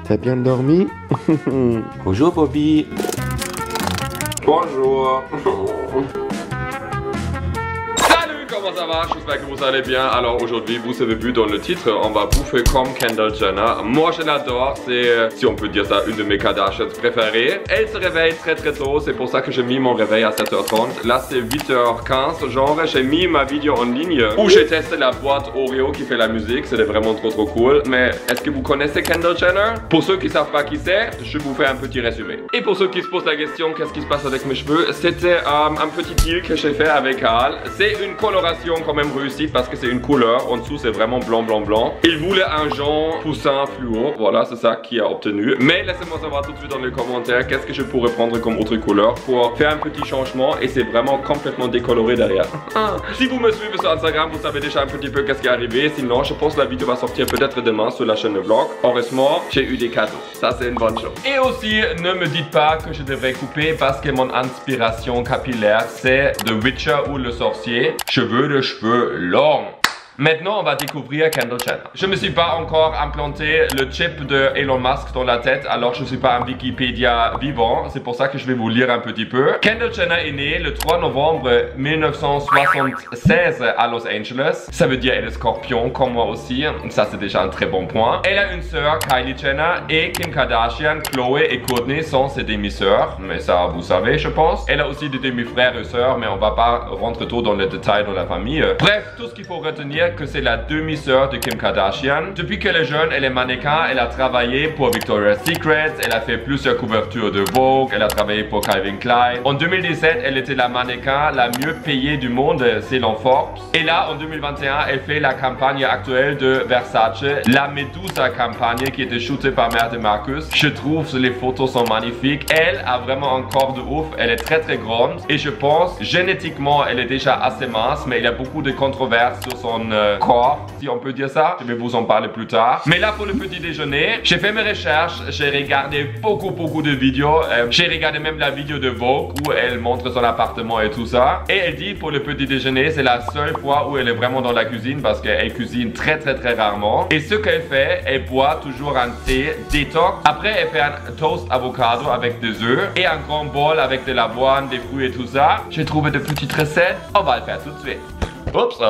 T'as bien dormi? Bonjour Bobby. Bonjour. Comment ça va? J'espère que vous allez bien. Alors aujourd'hui, vous avez vu dans le titre, on va bouffer comme Kendall Jenner. Moi je l'adore, c'est, si on peut dire ça, une de mes Kardashians préférées. Elle se réveille très tôt, c'est pour ça que j'ai mis mon réveil à 7h30. Là c'est 8h15, genre j'ai mis ma vidéo en ligne où j'ai testé la boîte Oreo qui fait la musique. C'était vraiment trop cool. Mais est-ce que vous connaissez Kendall Jenner? Pour ceux qui savent pas qui c'est, je vous fais un petit résumé. Et pour ceux qui se posent la question, qu'est-ce qui se passe avec mes cheveux? C'était un petit deal que j'ai fait avec Carl. C'est une coloration quand même réussie parce que c'est une couleur. En dessous c'est vraiment blanc. Il voulait un genre poussin fluo. Voilà, c'est ça qu'il a obtenu. Mais laissez-moi savoir tout de suite dans les commentaires qu'est-ce que je pourrais prendre comme autre couleur pour faire un petit changement. Et c'est vraiment complètement décoloré derrière. Si vous me suivez sur Instagram, vous savez déjà un petit peu qu'est-ce qui est arrivé. Sinon, je pense que la vidéo va sortir peut-être demain sur la chaîne de vlog. Heureusement, j'ai eu des cadeaux. Ça, c'est une bonne chose. Et aussi, ne me dites pas que je devrais couper parce que mon inspiration capillaire, c'est The Witcher ou le sorcier. De cheveux longs. Maintenant, on va découvrir Kendall Jenner. Je me suis pas encore implanté le chip de Elon Musk dans la tête, alors je suis pas un Wikipédia vivant. C'est pour ça que je vais vous lire un petit peu. Kendall Jenner est née le 3 novembre 1976 à Los Angeles. Ça veut dire elle est scorpion, comme moi aussi. Ça, c'est déjà un très bon point. Elle a une sœur, Kylie Jenner, et Kim Kardashian, Khloé et Kourtney sont ses demi-sœurs. Mais ça, vous savez, je pense. Elle a aussi des demi-frères et sœurs, mais on va pas rentrer trop dans les détails de la famille. Bref, tout ce qu'il faut retenir, que c'est la demi-sœur de Kim Kardashian. Depuis qu'elle est jeune, elle est mannequin, elle a travaillé pour Victoria's Secret, elle a fait plusieurs couvertures de Vogue, elle a travaillé pour Calvin Klein. En 2017, elle était la mannequin la mieux payée du monde selon Forbes. Et là, en 2021, elle fait la campagne actuelle de Versace, la Medusa campagne qui était shootée par Mère de Marcus. Je trouve que les photos sont magnifiques. Elle a vraiment un corps de ouf, elle est très grande et je pense génétiquement elle est déjà assez mince, mais il y a beaucoup de controverses sur son corps, si on peut dire ça. Je vais vous en parler plus tard. Mais là, pour le petit déjeuner, j'ai fait mes recherches, j'ai regardé beaucoup de vidéos. J'ai regardé même la vidéo de Vogue où elle montre son appartement et tout ça. Et elle dit pour le petit déjeuner, c'est la seule fois où elle est vraiment dans la cuisine parce qu'elle cuisine très rarement. Et ce qu'elle fait, elle boit toujours un thé détox. Après, elle fait un toast avocado avec des œufs et un grand bol avec de l'avoine, des fruits et tout ça. J'ai trouvé de petites recettes. On va le faire tout de suite. Oups,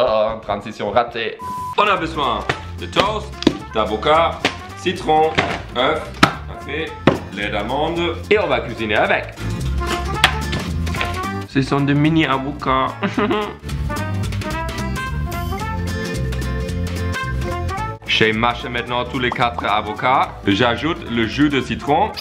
transition ratée. On a besoin de toast, d'avocat, citron, œuf, café, lait d'amande et on va cuisiner avec. Ce sont des mini avocats. J'ai mâché maintenant tous les 4 avocats. J'ajoute le jus de citron.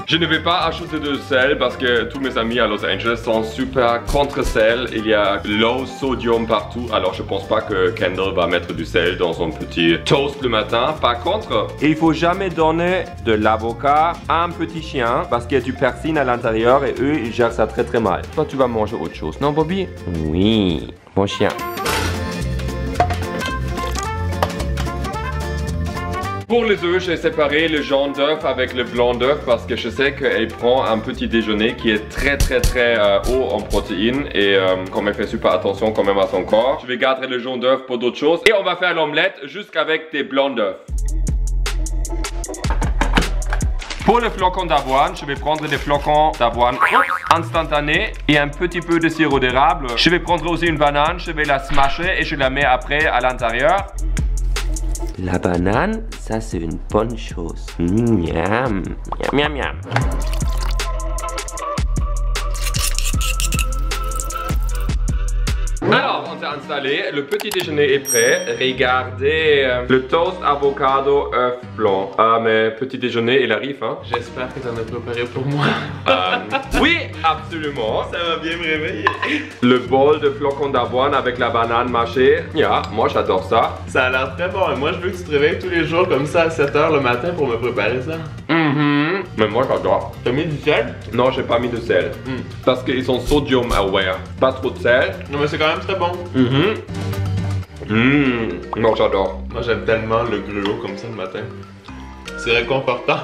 Je ne vais pas ajouter de sel parce que tous mes amis à Los Angeles sont super contre sel. Il y a low sodium partout. Alors je pense pas que Kendall va mettre du sel dans son petit toast le matin. Par contre, il faut jamais donner de l'avocat à un petit chien parce qu'il y a du persil à l'intérieur et eux ils gèrent ça très mal. Toi tu vas manger autre chose, non Bobby? Oui, mon chien. Pour les œufs, j'ai séparé le jaune d'œuf avec le blanc d'œuf parce que je sais qu'elle prend un petit déjeuner qui est très haut en protéines et comme elle fait super attention quand même à son corps. Je vais garder le jaune d'œuf pour d'autres choses et on va faire l'omelette jusqu'avec des blancs d'œuf. Pour le flocon d'avoine, je vais prendre des flocons d'avoine instantanés et un petit peu de sirop d'érable. Je vais prendre aussi une banane, je vais la smasher et je la mets après à l'intérieur. La banane, ça c'est une bonne chose. Miam, miam, miam. Alors, on s'est installé, le petit déjeuner est prêt. Regardez, le toast avocado œuf blanc. Ah, mais petit déjeuner, il arrive, hein. J'espère que t'en as préparé pour moi. Oui, absolument. Ça va bien me réveiller. Le bol de flocons d'avoine avec la banane mâchée. Yeah, moi j'adore ça. Ça a l'air très bon. Et moi, je veux que tu te réveilles tous les jours comme ça à 7 h le matin pour me préparer ça. Mais moi j'adore. T'as mis du sel? Non, j'ai pas mis de sel. Parce qu'ils sont sodium aware. Pas trop de sel. Non, mais c'est quand même très bon. Non, j'adore. Moi, j'aime tellement le gruau comme ça le matin. C'est réconfortant.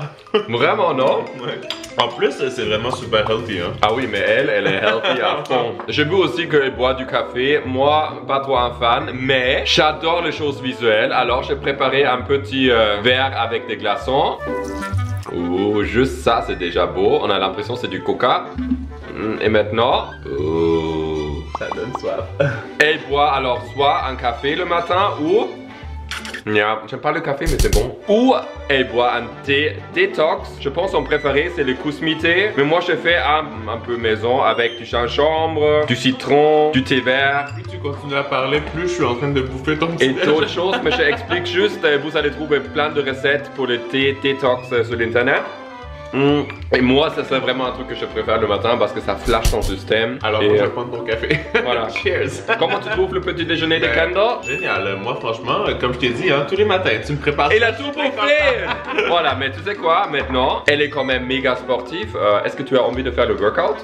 Vraiment, non? Ouais. En plus, c'est vraiment super healthy, hein. Ah oui, mais elle est healthy à fond. J'ai vu aussi qu'elle boit du café. Moi, pas trop un fan, mais j'adore les choses visuelles. Alors, j'ai préparé un petit verre avec des glaçons. Oh, juste ça, c'est déjà beau. On a l'impression que c'est du coca. Et maintenant, oh, ça donne soif. Elle boit alors soit un café le matin ou... J'aime pas le café mais c'est bon. Ou elle boit un thé détox. Je pense son préféré c'est le kusmi-thé. Mais moi je fais un peu maison avec du gingembre, du citron, du thé vert. Plus tu continues à parler, plus je suis en train de bouffer ton Et petit d'autres choses, mais je explique juste. Vous allez trouver plein de recettes pour le thé détox sur l'internet. Et moi, ça serait vraiment un truc que je préfère le matin parce que ça flash ton système. Alors, moi, je vais prendre ton café. Voilà. Cheers. Comment tu trouves le petit déjeuner de Kendall? Génial. Moi, franchement, comme je t'ai dit, hein, tous les matins, tu me prépares. Il a tout bouffé. Voilà, mais tu sais quoi, maintenant, elle est quand même méga sportive. Est-ce que tu as envie de faire le workout?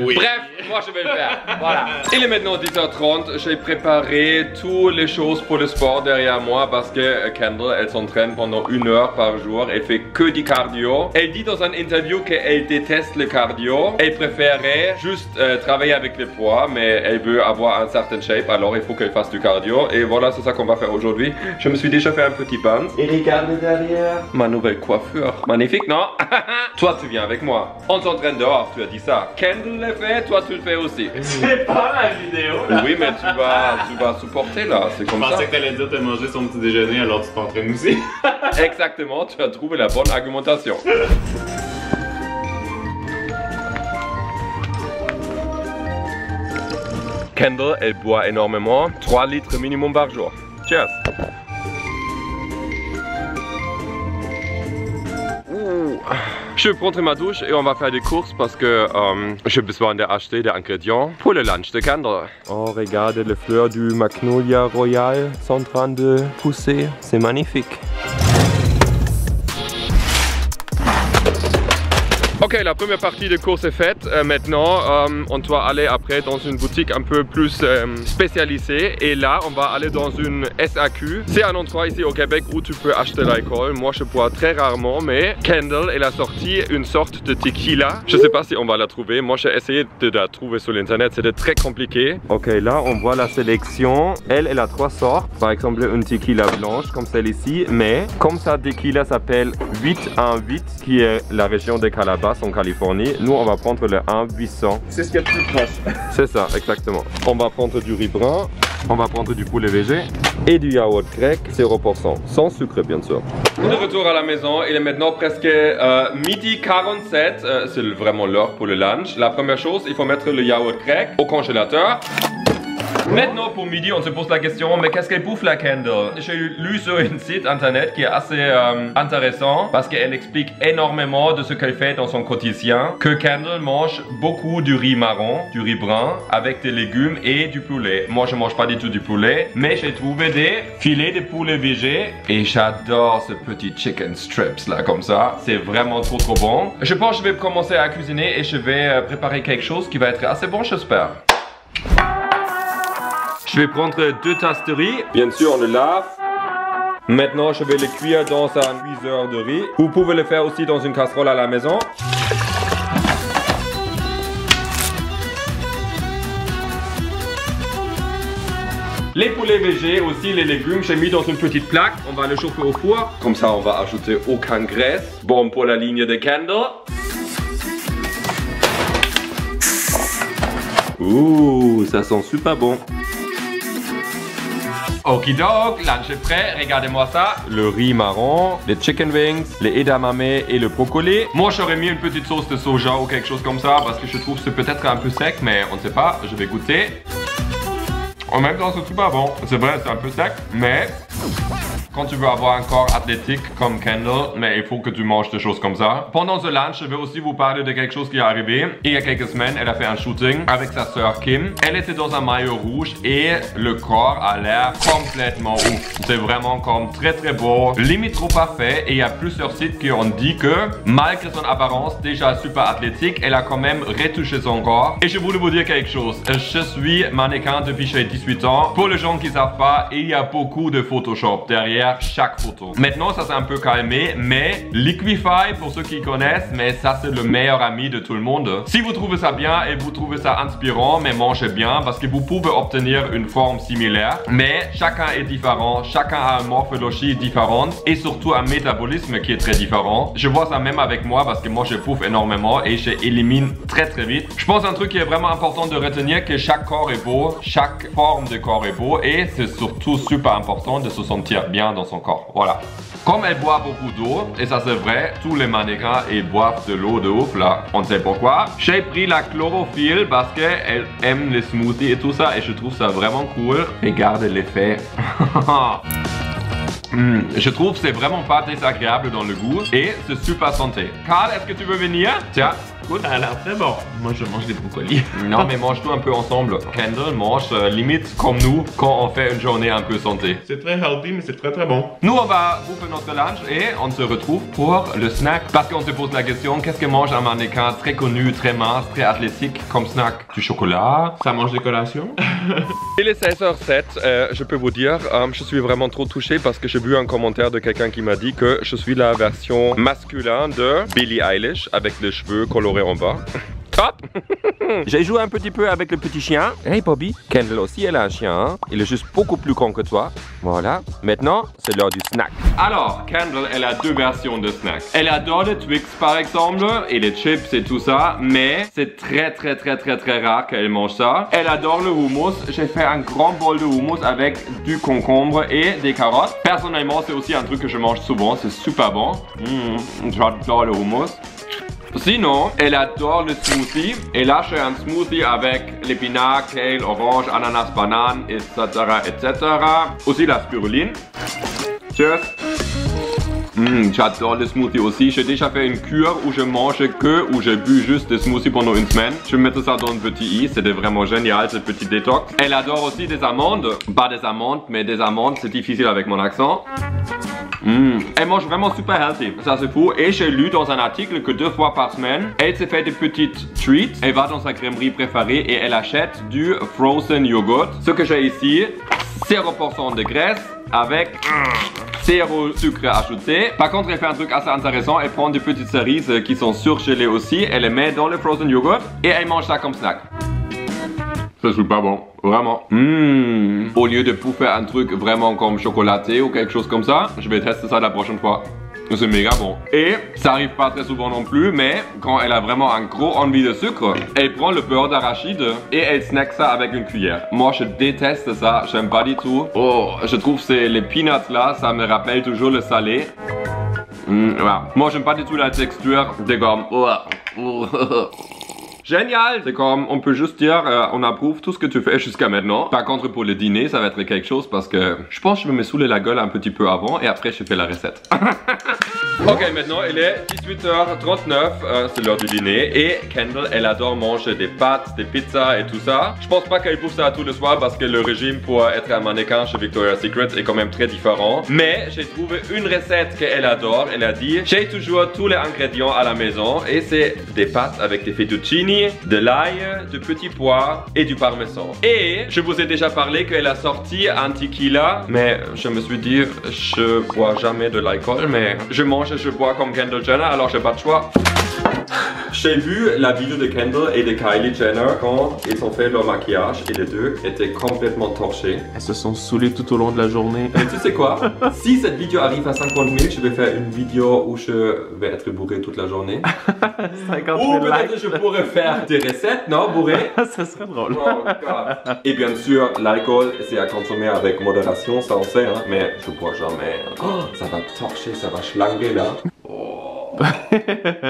Oui. Bref, moi je vais le faire. Voilà. Il est maintenant 10h30. J'ai préparé toutes les choses pour le sport derrière moi parce que Kendall, elle s'entraîne pendant 1 heure par jour. Elle fait que du cardio. Elle dit dans une interview qu'elle déteste le cardio. Elle préférait juste travailler avec les poids, mais elle veut avoir un certain shape. Alors il faut qu'elle fasse du cardio. Et voilà, c'est ça qu'on va faire aujourd'hui. Je me suis déjà fait un petit bun. Et regarde derrière. Ma nouvelle coiffure. Magnifique, non? Toi, tu viens avec moi. On s'entraîne dehors, tu as dit ça. Kendall le fait, toi tu le fais aussi. C'est pas la vidéo là. Oui, mais tu vas supporter là, c'est comme ça. Je pensais que t'allais dire de manger son petit déjeuner alors tu t'entraînes aussi. Exactement, tu as trouvé la bonne argumentation. Kendall, elle boit énormément, 3 litres minimum par jour. Cheers. Je vais prendre ma douche et on va faire des courses parce que j'ai besoin d'acheter des ingrédients pour le lunch de Kendall. Oh, regarde, les fleurs du Magnolia Royal sont en train de pousser. C'est magnifique. Ok, la première partie de course est faite. Maintenant, on doit aller après dans une boutique un peu plus spécialisée. Et là, on va aller dans une SAQ. C'est un endroit ici au Québec où tu peux acheter l'alcool. Moi, je bois très rarement, mais Kendall, elle a sorti une sorte de tequila. Je sais pas si on va la trouver. Moi, j'ai essayé de la trouver sur l'internet. C'était très compliqué. Ok, là, on voit la sélection. Elle a 3 sortes. Par exemple, une tequila blanche comme celle-ci. Mais comme sa tequila s'appelle 818, qui est la région de Calabas en Californie, nous on va prendre le 1-800. C'est ce qu'il y a de plus proche. C'est ça, exactement. On va prendre du riz brun, on va prendre du poulet végé et du yaourt grec 0%, sans sucre bien sûr. On est de retour à la maison, il est maintenant presque midi 47, c'est vraiment l'heure pour le lunch. La première chose, il faut mettre le yaourt grec au congélateur. Maintenant pour midi on se pose la question, mais qu'est-ce qu'elle bouffe la Kendall? J'ai lu sur un site internet qui est assez intéressant parce qu'elle explique énormément de ce qu'elle fait dans son quotidien. Que Kendall mange beaucoup du riz marron, du riz brun avec des légumes et du poulet. Moi je mange pas du tout du poulet, mais j'ai trouvé des filets de poulet végé et j'adore ce petit chicken strips là comme ça. C'est vraiment trop bon. Je pense que je vais commencer à cuisiner et je vais préparer quelque chose qui va être assez bon, j'espère. Je vais prendre 2 tasses de riz. Bien sûr, on le lave. Maintenant, je vais le cuire dans un cuiseur de riz. Vous pouvez le faire aussi dans une casserole à la maison. Les poulets végés, aussi les légumes, j'ai mis dans une petite plaque. On va le chauffer au four. Comme ça, on va ajouter aucune graisse. Bon pour la ligne de Kendall. Ouh, ça sent super bon. Okidok, lunch est prêt, regardez-moi ça. Le riz marron, les chicken wings, les edamame et le brocoli. Moi j'aurais mis une petite sauce de soja ou quelque chose comme ça parce que je trouve que c'est peut-être un peu sec, mais on ne sait pas, je vais goûter. En même temps c'est super bon, c'est vrai c'est un peu sec, mais quand tu veux avoir un corps athlétique comme Kendall, mais il faut que tu manges des choses comme ça. Pendant ce lunch, je vais aussi vous parler de quelque chose qui est arrivé. Il y a quelques semaines, elle a fait un shooting avec sa sœur Kim. Elle était dans un maillot rouge et le corps a l'air complètement ouf. C'est vraiment comme très beau, limite trop parfait. Et il y a plusieurs sites qui ont dit que malgré son apparence déjà super athlétique, elle a quand même retouché son corps. Et je voulais vous dire quelque chose. Je suis mannequin depuis j'ai 18 ans. Pour les gens qui ne savent pas, il y a beaucoup de Photoshop derrière. derrière chaque photo. Maintenant, ça s'est un peu calmé, mais Liquify, pour ceux qui connaissent, mais ça c'est le meilleur ami de tout le monde. Si vous trouvez ça bien et vous trouvez ça inspirant, mais mangez bien, parce que vous pouvez obtenir une forme similaire, mais chacun est différent, chacun a une morphologie différente et surtout un métabolisme qui est très différent. Je vois ça même avec moi parce que moi je bouffe énormément et j'élimine très vite. Je pense un truc qui est vraiment important de retenir, que chaque corps est beau, chaque forme de corps est beau et c'est surtout super important de se sentir bien dans son corps. Voilà. Comme elle boit beaucoup d'eau, et ça c'est vrai, tous les mannequins ils boivent de l'eau de ouf là, on sait pourquoi. J'ai pris la chlorophylle parce qu'elle aime les smoothies et tout ça et je trouve ça vraiment cool. Regardez l'effet. Je trouve que c'est vraiment pas désagréable dans le goût et c'est super santé. Carl, est-ce que tu veux venir? Tiens. Cool, ça a l'air très bon. Moi, je mange des brocolis. Non, mais mange-nous un peu ensemble. Kendall mange limite comme nous quand on fait une journée un peu santé. C'est très healthy, mais c'est très bon. Nous, on va bouffer notre lunch et on se retrouve pour le snack. Parce qu'on se pose la question, qu'est-ce que mange un mannequin très connu, très mince, très athlétique comme snack? Du chocolat? Ça mange des collations? Il est 16h07, je peux vous dire, je suis vraiment trop touché parce que j'ai vu un commentaire de quelqu'un qui m'a dit que je suis la version masculine de Billie Eilish avec les cheveux colorés en bas. Top. J'ai joué un petit peu avec le petit chien. Hey Bobby, Kendall aussi elle a un chien, hein? Il est juste beaucoup plus con que toi. Voilà, maintenant c'est l'heure du snack. Alors, Kendall elle a deux versions de snacks. Elle adore les Twix par exemple, et les chips et tout ça, mais c'est très rare qu'elle mange ça. Elle adore le hummus. J'ai fait un grand bol de hummus avec du concombre et des carottes. Personnellement c'est aussi un truc que je mange souvent, c'est super bon. J'adore le hummus. Sinon, elle adore le smoothie. Et là, j'ai un smoothie avec l'épinard, kale, orange, ananas, banane, etc. Aussi la spiruline. Cheers. J'adore le smoothie aussi. J'ai déjà fait une cure où je mangeais où j'ai bu juste des smoothies pendant une semaine. Je mettais ça dans un petit i. C'était vraiment génial, ce petit détox. Elle adore aussi des amandes. Pas des amandes, mais des amandes. C'est difficile avec mon accent. Elle mange vraiment super healthy, ça c'est fou. Et j'ai lu dans un article que 2 fois par semaine, elle se fait des petites treats. Elle va dans sa crèmerie préférée et elle achète du frozen yogurt. Ce que j'ai ici, 0% de graisse avec 0 sucre ajouté. Par contre, elle fait un truc assez intéressant. Elle prend des petites cerises qui sont surgelées aussi. Elle les met dans le frozen yogurt et elle mange ça comme snack. C'est super bon, vraiment. Au lieu de bouffer un truc vraiment comme chocolaté ou quelque chose comme ça, je vais tester ça la prochaine fois. C'est méga bon. Et ça arrive pas très souvent non plus, mais quand elle a vraiment un gros envie de sucre, elle prend le beurre d'arachide et elle snack ça avec une cuillère. Moi, je déteste ça, j'aime pas du tout. Oh, je trouve que les peanuts là, ça me rappelle toujours le salé. Voilà. Moi, j'aime pas du tout la texture des gommes. Génial! C'est comme, on peut juste dire, on approuve tout ce que tu fais jusqu'à maintenant. Par contre, pour le dîner, ça va être quelque chose parce que je pense que je vais me saouler la gueule un petit peu avant et après, je fais la recette. Ok, maintenant, il est 18h39, c'est l'heure du dîner et Kendall, elle adore manger des pâtes, des pizzas et tout ça. Je pense pas qu'elle bouffe ça tous les soirs parce que le régime pour être un mannequin chez Victoria's Secret est quand même très différent. Mais j'ai trouvé une recette qu'elle adore. Elle a dit, j'ai toujours tous les ingrédients à la maison et c'est des pâtes avec des fettuccini, de l'ail, de petits pois et du parmesan. Et je vous ai déjà parlé qu'elle a sorti un tequila, mais je me suis dit, je bois jamais de l'alcool, mais je mange et je bois comme Kendall Jenner, alors j'ai pas de choix. J'ai vu la vidéo de Kendall et de Kylie Jenner quand ils ont fait leur maquillage et les deux étaient complètement torchés. Elles se sont saoulées tout au long de la journée. Et tu sais quoi? Si cette vidéo arrive à 50 000, je vais faire une vidéo où je vais être bourré toute la journée. 50 000 Ou peut-être likes. je pourrais faire des recettes, non, bourré? Ça serait drôle. Oh, God. Et bien sûr, l'alcool, c'est à consommer avec modération, ça on sait, hein, mais je bois jamais. Oh, ça va torcher, ça va schlanger là.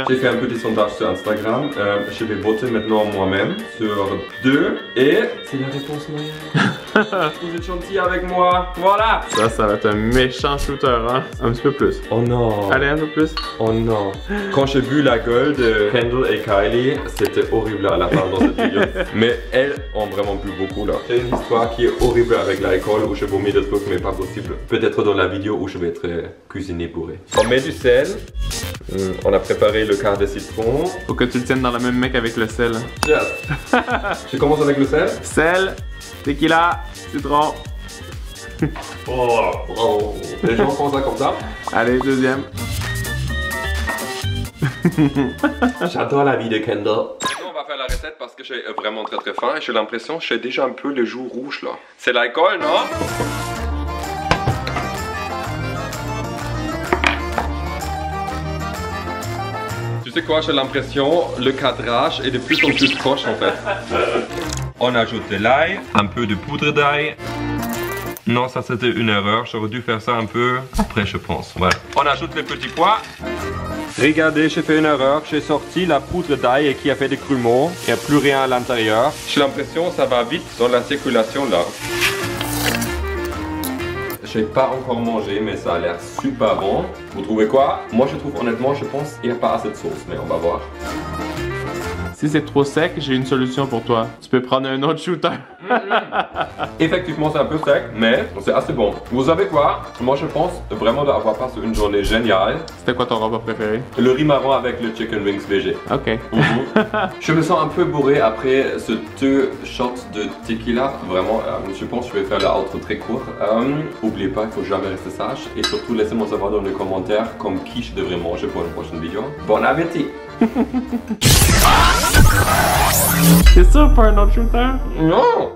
J'ai fait un petit sondage sur Instagram. Je vais voter maintenant moi-même sur 2 et c'est la réponse moyenne. Vous êtes gentils avec moi. Voilà. Ça va être un méchant shooter, hein. Un petit peu plus. Oh non. Allez, un peu plus. Oh non. Quand j'ai vu la gueule de Kendall et Kylie, c'était horrible à la fin dans cette vidéo. Mais elles ont vraiment bu beaucoup là. J'ai une histoire qui est horrible avec l'alcool où je vomis des trucs mais pas possible. Peut-être dans la vidéo où je vais être cuisiné bourré. On met du sel. On a préparé le quart de citron. Faut que tu le tiennes dans la même mec avec le sel. Yes. Je commence avec le sel. Sel, tequila, citron. Oh. Les gens font ça comme ça. Allez, deuxième. J'adore la vie de Kendall. Maintenant, on va faire la recette parce que j'ai vraiment très très faim et j'ai l'impression que j'ai déjà un peu les joues rouges là. C'est l'alcool, non? Tu sais quoi, j'ai l'impression le cadrage est de plus en plus proche en fait. On ajoute de l'ail, un peu de poudre d'ail. Non, ça c'était une erreur, j'aurais dû faire ça un peu après je pense. Voilà. On ajoute les petits pois. Regardez, j'ai fait une erreur, j'ai sorti la poudre d'ail et qui a fait des grumeaux. Il n'y a plus rien à l'intérieur. J'ai l'impression que ça va vite dans la circulation là. J'ai pas encore mangé, mais ça a l'air super bon. Vous trouvez quoi? Moi je trouve honnêtement, je pense qu'il n'y a pas assez de sauce, mais on va voir. Si c'est trop sec, j'ai une solution pour toi. Tu peux prendre un autre shooter. Effectivement, c'est un peu sec, mais c'est assez bon. Vous savez quoi? Moi, je pense vraiment d'avoir passé une journée géniale. C'était quoi ton repas préféré? Le riz marron avec le chicken wings végé. Ok. Je me sens un peu bourré après ce 2 shots de tequila. Vraiment, je pense que je vais faire la outro très court. N'oubliez pas, il faut jamais rester sage. Et surtout, laissez-moi savoir dans les commentaires comme qui je devrais manger pour une prochaine vidéo. Bon appétit! C'est ça, pas un autre shooter? Non!